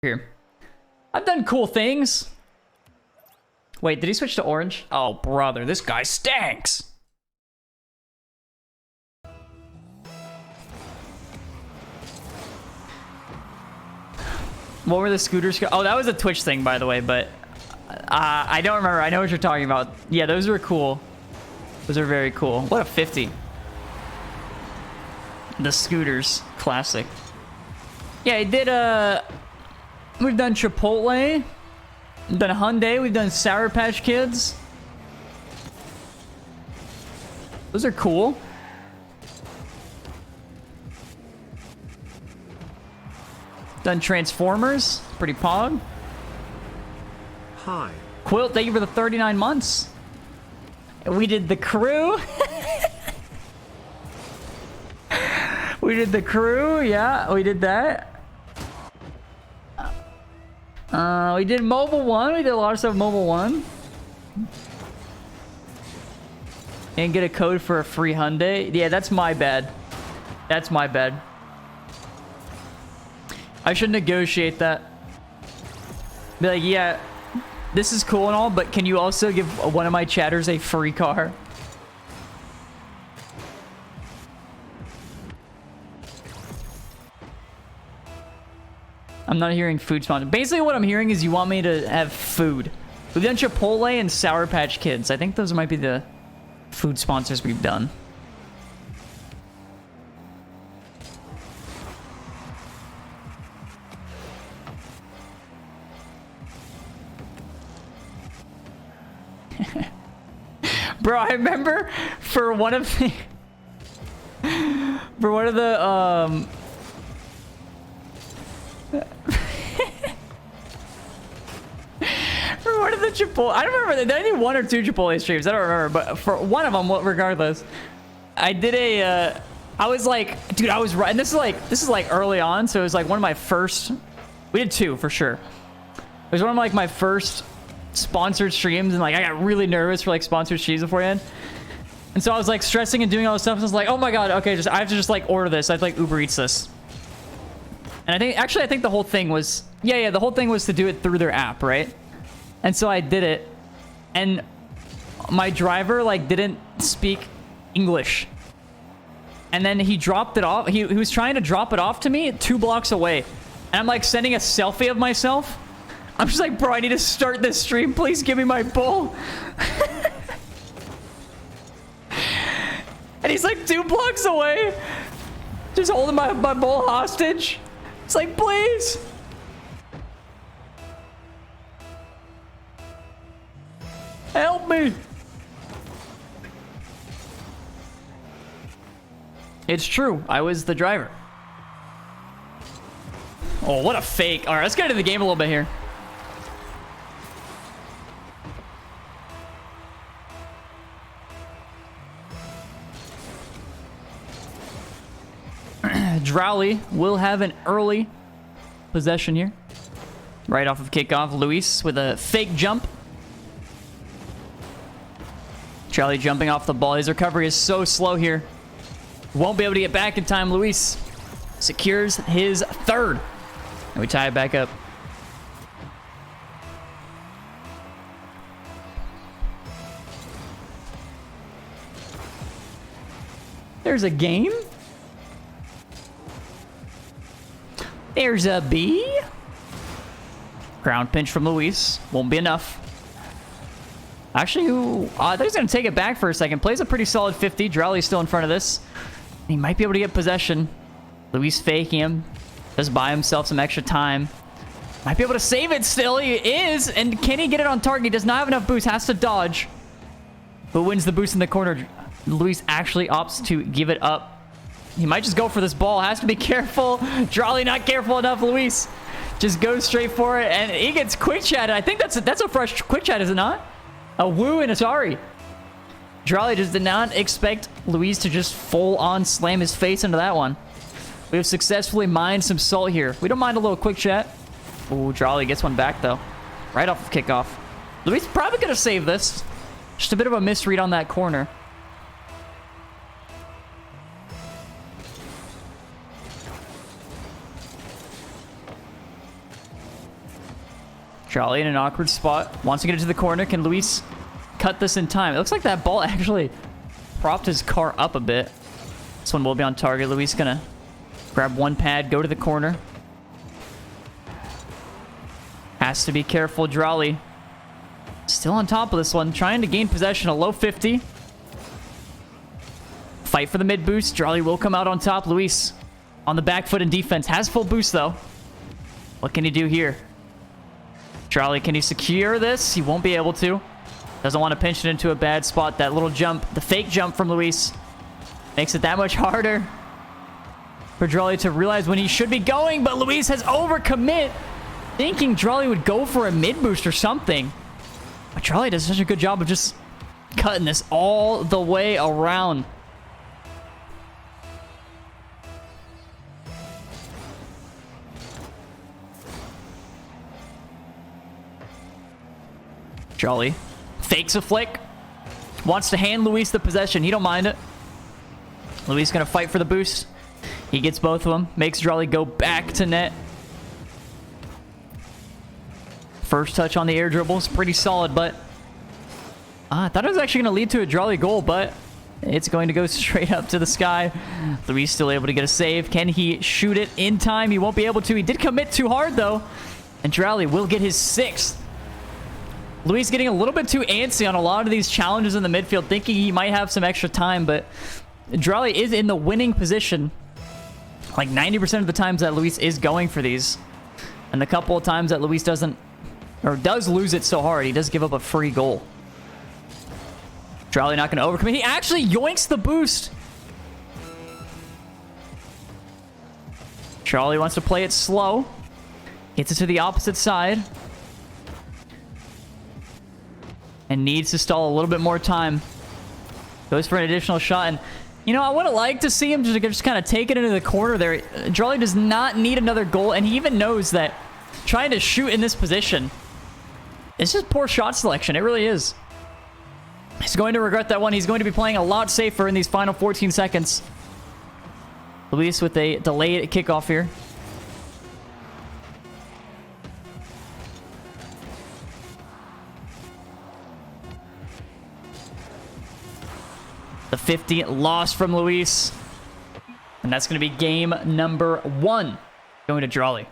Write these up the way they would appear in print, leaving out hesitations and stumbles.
Here. I've done cool things. Wait, did he switch to orange? Oh, brother, this guy stinks. What were the scooters? Oh, that was a Twitch thing, by the way, but I don't remember. I know what you're talking about. Yeah, those were cool. Those are very cool. What a 50. The scooters. Classic. Yeah, I did, we've done Chipotle. We've done Hyundai. We've done Sour Patch Kids. Those are cool. Done Transformers. Pretty pog. Hi. Quilt, thank you for the 39 months. We did The Crew. We did The Crew. Yeah, we did that. We did Mobile 1. We did a lot of stuff Mobile 1. And get a code for a free Hyundai. Yeah, that's my bad. That's my bad. I should negotiate that. Be like, yeah, this is cool and all, but can you also give one of my chatters a free car? I'm not hearing food sponsor. Basically, what I'm hearing is you want me to have food. We've done Chipotle and Sour Patch Kids. I think those might be the food sponsors we've done. Bro, I remember for one of the for one of the for one of the Chipotle, I don't remember, did I do 1 or 2 Chipotle streams? I don't remember, but for one of them, regardless, I did a I was like, dude, I was right, and this is like early on, so it was like one of my first, we did 2 for sure. It was one of like my first sponsored streams, and like I got really nervous for like sponsored streams beforehand, and so I was like stressing and doing all this stuff, and I was like, oh my god, okay, I have to just like order this. I have to like Uber Eats this. And I think the whole thing was, the whole thing was to do it through their app, right? And so I did it, and my driver like didn't speak English, and then he dropped it off. He was trying to drop it off to me 2 blocks away, and I'm like sending a selfie of myself. I'm just like, bro, I need to start this stream. Please give me my bull. And he's like 2 blocks away, just holding my bull hostage. It's like, please. Help me. It's true. I was the driver. Oh, what a fake. All right, let's get into the game a little bit here. Dralii will have an early possession here. Right off of kickoff, Luis with a fake jump. Dralii jumping off the ball. His recovery is so slow here. Won't be able to get back in time. Luis secures his 3rd. And we tie it back up. There's a game. There's a B. Ground pinch from Luis. Won't be enough. Actually, I thought he's going to take it back for a second. Plays a pretty solid 50. Dralii's still in front of this. He might be able to get possession. Luis faking him. Just buy himself some extra time. Might be able to save it still. He is. And can he get it on target? He does not have enough boost. Has to dodge. Who wins the boost in the corner? Luis actually opts to give it up. He might just go for this ball. Has to be careful. Dralii not careful enough. Luis just goes straight for it, and he gets quick chatted. I think that's a fresh quick chat, is it not? A woo and a sorry. Dralii just did not expect Luis to just full on slam his face into that one. We have successfully mined some salt here. We don't mind a little quick chat. Ooh, Dralii gets one back though. Right off of kickoff. Luis probably gonna save this. Just a bit of a misread on that corner. Dralii in an awkward spot. Wants to get it to the corner. Can Luis cut this in time? It looks like that ball actually propped his car up a bit. This one will be on target. Luis gonna grab one pad, go to the corner. Has to be careful. Dralii still on top of this one, trying to gain possession. A low 50. Fight for the mid boost. Dralii will come out on top. Luis on the back foot in defense. Has full boost though. What can he do here? Dralii, can he secure this? He won't be able to. Doesn't want to pinch it into a bad spot. That little jump, the fake jump from Luis, makes it that much harder for Dralii to realize when he should be going. But Luis has overcommit, thinking Dralii would go for a mid boost or something. But Dralii does such a good job of just cutting this all the way around. Dralii fakes a flick. Wants to hand Luis the possession. He don't mind it. Luis gonna fight for the boost. He gets both of them. Makes Dralii go back to net. First touch on the air dribble is pretty solid, but I thought it was actually going to lead to a Dralii goal, but it's going to go straight up to the sky. Luis still able to get a save. Can he shoot it in time? He won't be able to. He did commit too hard, though. And Dralii will get his 6th. Luis getting a little bit too antsy on a lot of these challenges in the midfield, thinking he might have some extra time, but Dralii is in the winning position like 90% of the times that Luis is going for these. And the couple of times that Luis does lose it so hard, he does give up a free goal. Dralii not going to overcommit. He actually yoinks the boost. Dralii wants to play it slow. Gets it to the opposite side. And needs to stall a little bit more time. Goes for an additional shot. And, you know, I would have liked to see him just kind of take it into the corner there. Dralii does not need another goal. And he even knows that trying to shoot in this position, it's just poor shot selection. It really is. He's going to regret that one. He's going to be playing a lot safer in these final 14 seconds. Luis with a delayed kickoff here. The 50 lost from Luis. And that's going to be game number 1 going to Dralii.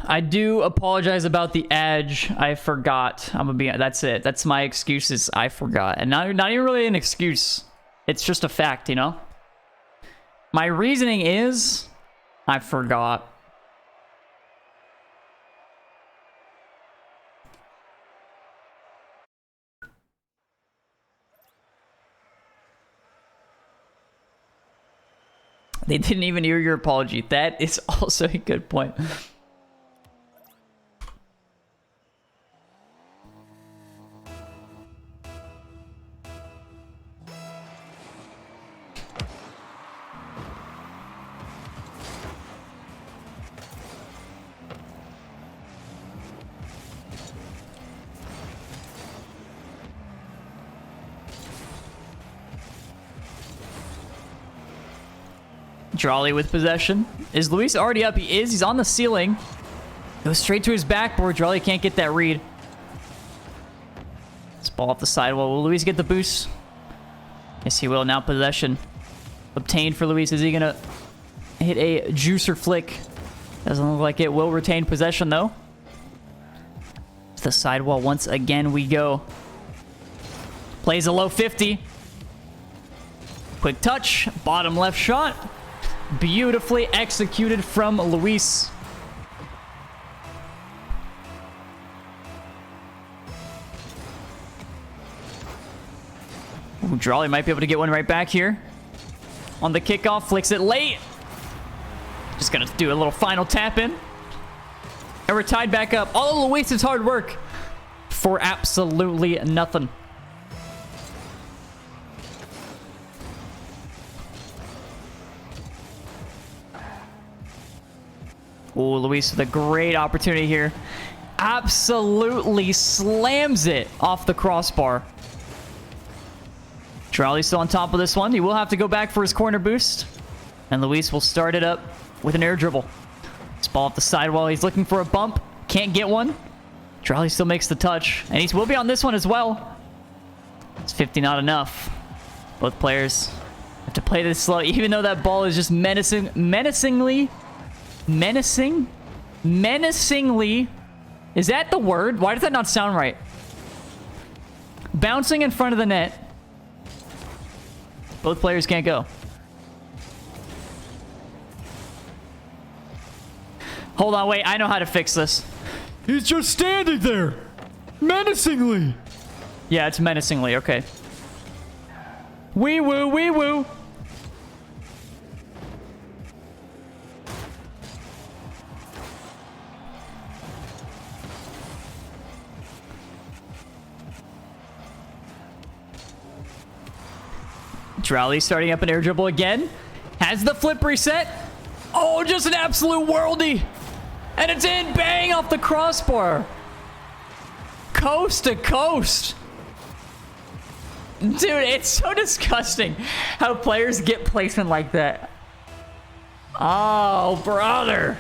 I do apologize about the edge. I forgot. That's it. That's my excuses. I forgot. And not even really an excuse. It's just a fact, you know? My reasoning is I forgot. They didn't even hear your apology. That is also a good point. Dralii with possession. Is Luis already up? He is. He's on the ceiling. Goes straight to his backboard. Dralii can't get that read. This ball off the sidewall. Will Luis get the boost? Yes, he will. Now possession obtained for Luis. Is he going to hit a juicer flick? Doesn't look like it. Will retain possession, though. To the sidewall once again we go. Plays a low 50. Quick touch. Bottom left shot. Beautifully executed from Luis. Ooh, Dralii might be able to get one right back here. On the kickoff, flicks it late. Just gonna do a little final tap in. And we're tied back up. All of Luis's hard work for absolutely nothing. Oh, Luis with a great opportunity here. absolutely slams it off the crossbar. Dralii still on top of this one. He will have to go back for his corner boost. And Luis will start it up with an air dribble. This ball off the sidewall. He's looking for a bump. Can't get one. Dralii still makes the touch. And he will be on this one as well. It's 50 not enough. Both players have to play this slow, even though that ball is just menacingly. Is that the word? Why does that not sound right? Bouncing in front of the net. Both players can't go. Hold on, wait. I know how to fix this. He's just standing there. Menacingly. Yeah, it's menacingly. Okay. Wee woo, wee woo. Dralii starting up an air dribble again. Has the flip reset. Oh, just an absolute worldie. And it's in. Bang off the crossbar. Coast to coast. Dude, it's so disgusting how players get placement like that. Oh, brother.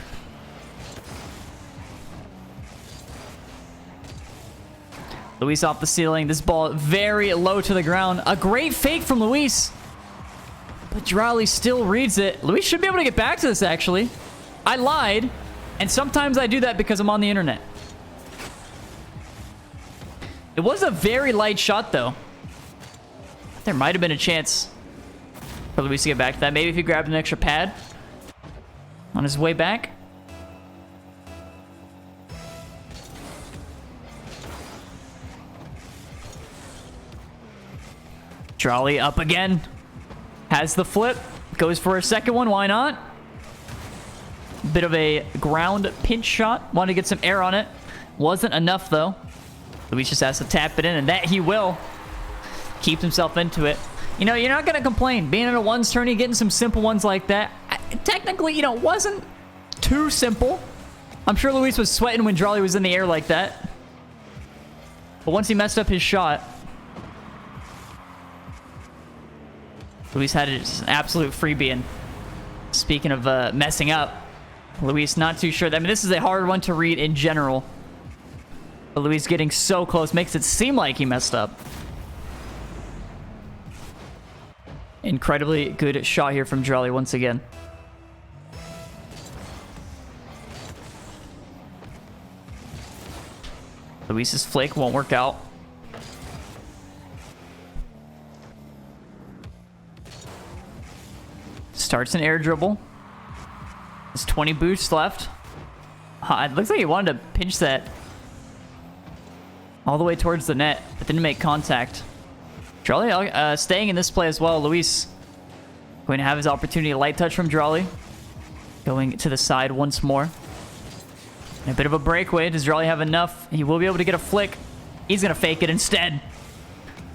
Luis off the ceiling. This ball very low to the ground. A great fake from Luis. But Dralii still reads it. Luis should be able to get back to this, actually. I lied. And sometimes I do that because I'm on the internet. It was a very light shot, though. There might have been a chance for Luis to get back to that. Maybe if he grabbed an extra pad on his way back. Dralii up again. Has the flip. Goes for a second one. Why not? Bit of a ground pinch shot. Wanted to get some air on it. Wasn't enough, though. Luis just has to tap it in, and that he will. Keeps himself into it. You know, you're not going to complain. Being in a ones tourney, getting some simple ones like that. Technically, you know, wasn't too simple. I'm sure Luis was sweating when Dralii was in the air like that. But once he messed up his shot, Luis had just an absolute freebie. And speaking of messing up, Luis not too sure. I mean, this is a hard one to read in general. But Luis getting so close makes it seem like he messed up. Incredibly good shot here from Dralii once again. Luis's flick won't work out. Starts an air dribble. There's 20 boosts left. It looks like he wanted to pinch that all the way towards the net, but didn't make contact. Dralii staying in this play as well. Luis going to have his opportunity. A light touch from Dralii. Going to the side once more. And a bit of a breakaway. Does Dralii have enough? He will be able to get a flick. He's going to fake it instead.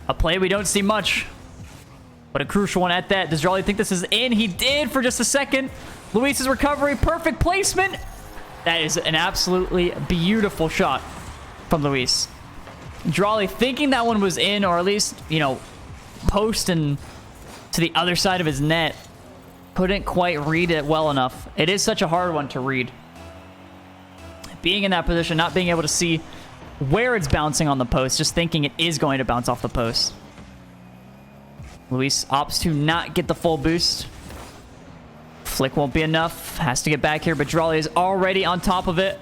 A play we don't see much, but a crucial one at that. Does Dralii think this is in? He did for just a second. Luis's recovery. Perfect placement. That is an absolutely beautiful shot from Luis. Dralii thinking that one was in, or at least, you know, post and to the other side of his net. Couldn't quite read it well enough. It is such a hard one to read. Being in that position, not being able to see where it's bouncing on the post, just thinking it is going to bounce off the post. Luis opts to not get the full boost. Flick won't be enough. Has to get back here, but Dralii is already on top of it.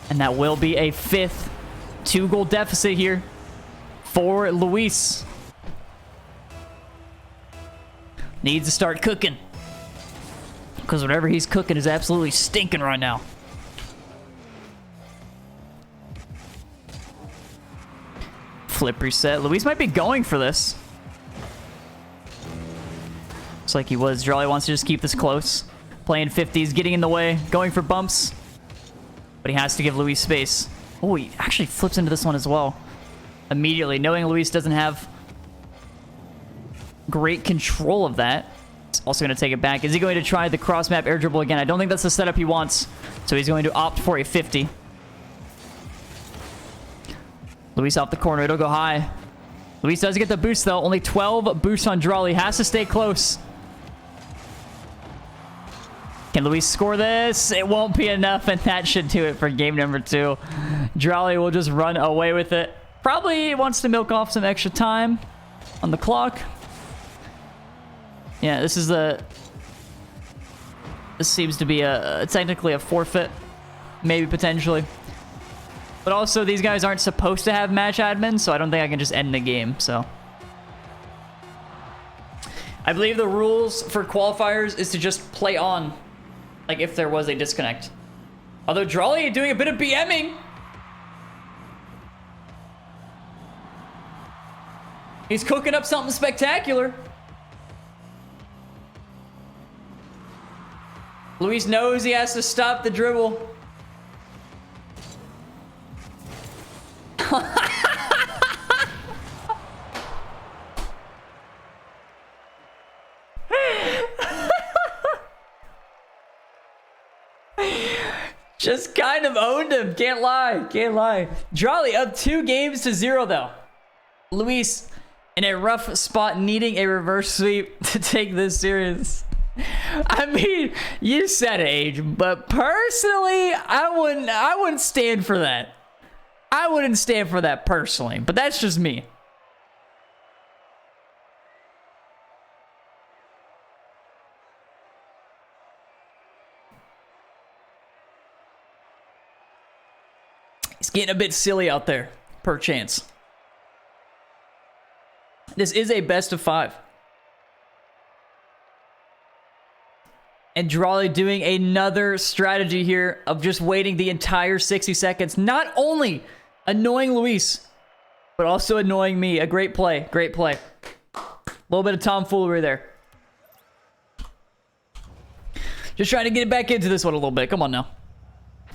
And that will be a fifth 2-goal deficit here for Luis. Needs to start cooking, because whatever he's cooking is absolutely stinking right now. Flip reset. Luis might be going for this. Looks like he was. Dralii wants to just keep this close. Playing 50s, getting in the way, going for bumps. But he has to give Luis space. Oh, he actually flips into this one as well. Immediately, knowing Luis doesn't have great control of that. He's also going to take it back. Is he going to try the cross-map air dribble again? I don't think that's the setup he wants. So he's going to opt for a 50. Luis off the corner. It'll go high. Luis does get the boost, though. Only 12 boosts on Dralii. Has to stay close. Can Luis score this? It won't be enough, and that should do it for game number 2. Dralii will just run away with it. Probably wants to milk off some extra time on the clock. Yeah, this is a... This seems to be technically a forfeit. Maybe, potentially. But also, these guys aren't supposed to have match admin, so I don't think I can just end the game, so... I believe the rules for qualifiers is to just play on, like if there was a disconnect. Although Dralii doing a bit of BMing. He's cooking up something spectacular. Luis knows he has to stop the dribble. Just kind of owned him. Can't lie. Can't lie. Dralii up 2-0 though. Luis in a rough spot, needing a reverse sweep to take this serious. I mean, you said it, Age, but personally, I wouldn't stand for that. I wouldn't stand for that personally, but that's just me. It's getting a bit silly out there, per chance. This is a best of 5. And Dralii doing another strategy here of just waiting the entire 60 seconds. Not only annoying Luis, but also annoying me. A great play. Great play. A little bit of tomfoolery there. Just trying to get it back into this one a little bit. Come on now.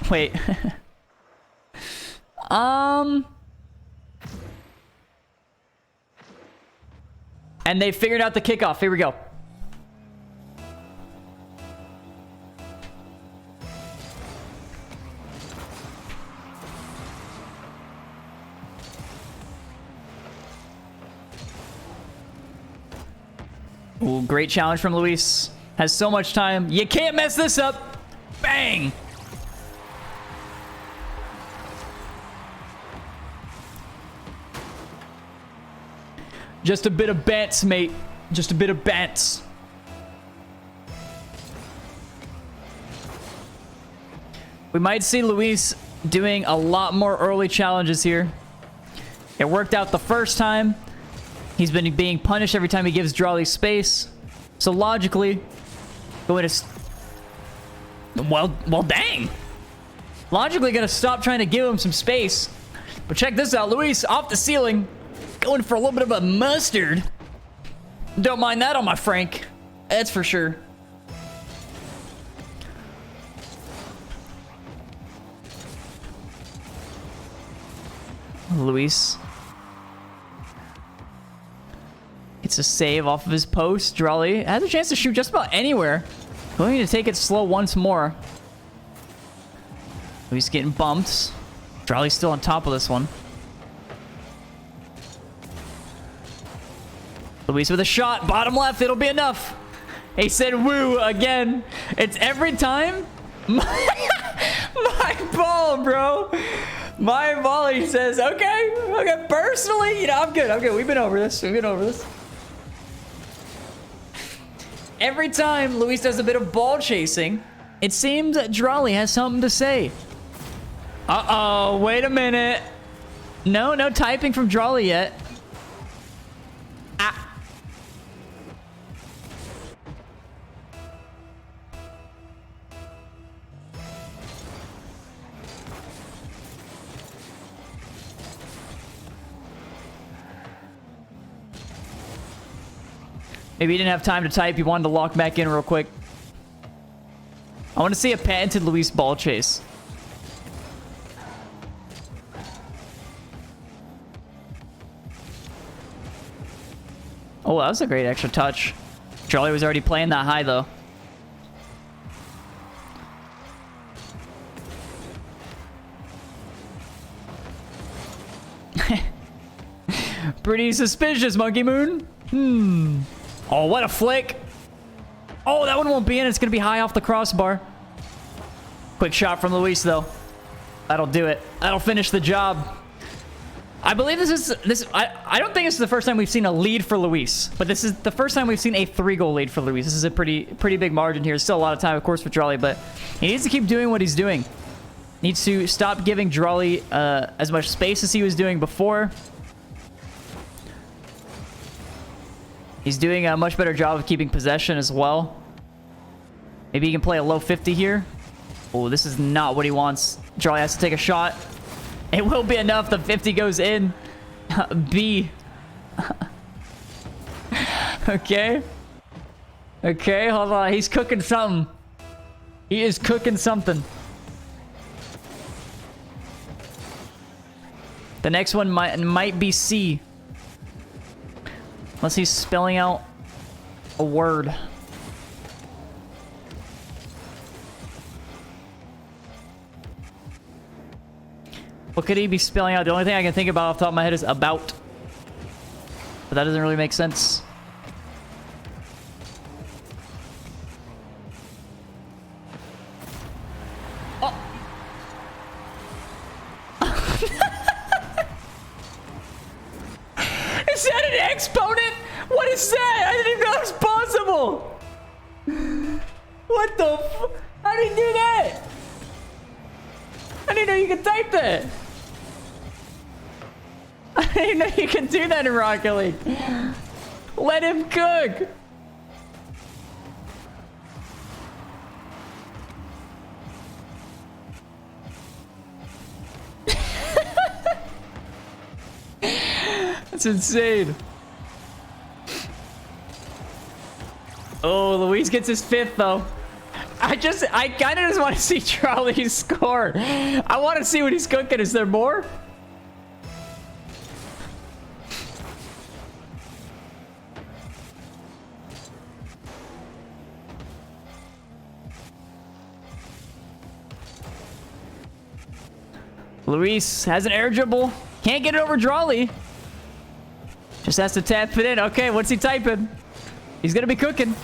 Wait. And they figured out the kickoff. Here we go. Ooh, great challenge from Luis. Has so much time. You can't mess this up. Bang! Just a bit of bants, mate. Just a bit of bants. We might see Luis doing a lot more early challenges here. It worked out the first time. He's been being punished every time he gives Dralii space. So logically, going to... Well, dang. Logically going to stop trying to give him some space. But check this out. Luis off the ceiling. Going for a little bit of a mustard. Don't mind that on my Frank. That's for sure. Luis gets a save off of his post. Dralii has a chance to shoot just about anywhere. Going to take it slow once more. Luis getting bumped. Dralii's still on top of this one. Luis with a shot. Bottom left. It'll be enough. He said woo again. It's every time. My ball, bro. My ball, he says, okay. Personally, you know, I'm good. We've been over this. Every time Luis does a bit of ball chasing, it seems that Dralii has something to say. Uh-oh, wait a minute. No typing from Dralii yet. Ah. Maybe he didn't have time to type. He wanted to lock back in real quick. I want to see a patented Luis ball chase. Oh, that was a great extra touch. Dralii was already playing that high, though. Pretty suspicious, Monkey Moon. Oh, what a flick. Oh, that one won't be in. It's going to be high off the crossbar. Quick shot from Luis, though. That'll do it. That'll finish the job. I believe I don't think this is the first time we've seen a lead for Luis, but this is the first time we've seen a 3-goal lead for Luis. This is a pretty big margin here. Still a lot of time, of course, for Dralii, but he needs to keep doing what he's doing. Needs to stop giving Dralii as much space as he was doing before. He's doing a much better job of keeping possession as well. Maybe he can play a low 50 here. Oh, this is not what he wants. Dralii has to take a shot. It will be enough. The 50 goes in. B. Okay. Okay, hold on. He's cooking something. He is cooking something. The next one might be C. Unless he's spelling out a word. What could he be spelling out? The only thing I can think about off the top of my head is about. But that doesn't really make sense. Oh! Is that an exponent? What is that? I didn't even know it was possible. What the f... How did he do that? I didn't know you could type that. I didn't know you could do that in Rocket League. Let him cook. That's insane. Oh, Luis gets his 5th though. I kind of just want to see Dralii score. I want to see what he's cooking. Is there more? Luis has an air dribble. Can't get it over Dralii. Just has to tap it in. Okay, what's he typing? He's going to be cooking.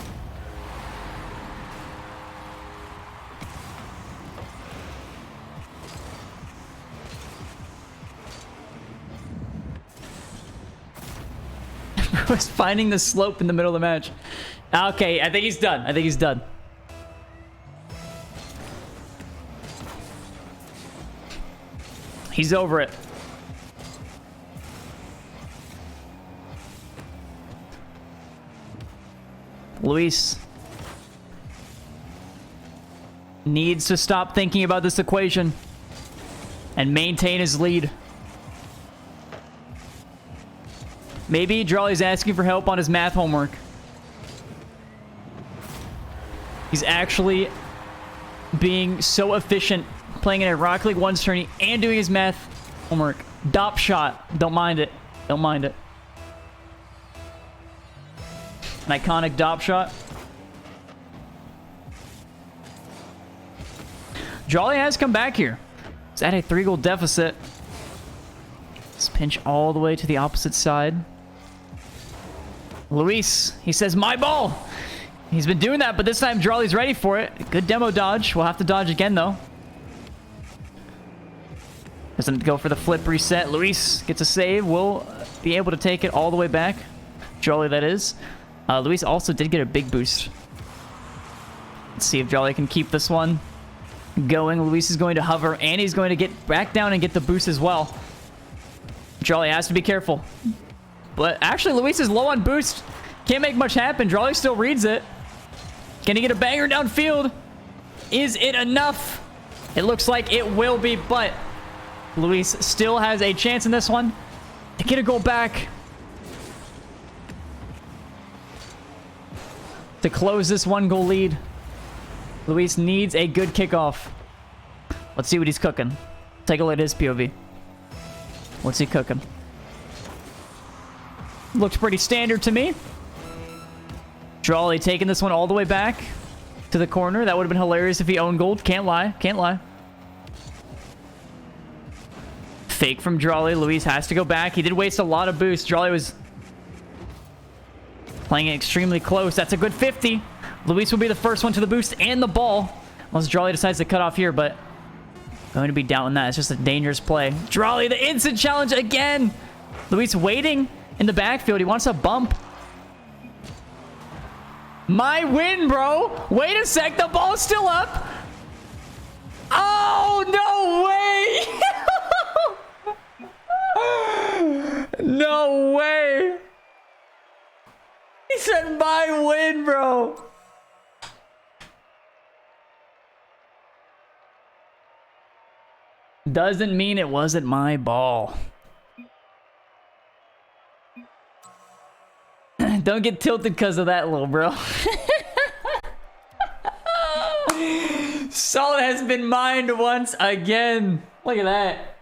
Was finding the slope in the middle of the match. Okay, I think he's done. I think he's done. He's over it. Luis needs to stop thinking about this equation and maintain his lead. Maybe Dralii's asking for help on his math homework. He's actually being so efficient playing in a Rocket League 1's tourney and doing his math homework. Dop shot. Don't mind it. Don't mind it. An iconic dop shot. Dralii has come back here. He's at a 3-goal deficit. Let's pinch all the way to the opposite side. Luis, he says, my ball. He's been doing that, but this time Dralii's ready for it. Good demo dodge. We'll have to dodge again, though. Doesn't go for the flip reset. Luis gets a save. Will be able to take it all the way back. Dralii, that is. Luis also did get a big boost. Let's see if Dralii can keep this one going. Luis is going to hover, and he's going to get back down and get the boost as well. Dralii has to be careful. But actually, Luis is low on boost. Can't make much happen. Dralii still reads it. Can he get a banger downfield? Is it enough? It looks like it will be, but Luis still has a chance in this one to get a goal back. To close this 1-goal lead. Luis needs a good kickoff. Let's see what he's cooking. Take a look at his POV. What's he cooking? Looks pretty standard to me. Dralii taking this one all the way back to the corner. That would have been hilarious if he owned gold. Can't lie. Can't lie. fake from Dralii. Luis has to go back. He did waste a lot of boost. Dralii was playing it extremely close. That's a good 50. Luis will be the first one to the boost and the ball. Unless Dralii decides to cut off here, but going to be doubting that. It's just a dangerous play. Dralii, the instant challenge again. Luis waiting in the backfield. He wants a bump. My win, bro. Wait a sec. The ball's still up. Oh, no way. No way. He said my win, bro. Doesn't mean it wasn't my ball. Don't get tilted because of that, little bro. Salt has been mined once again. Look at that.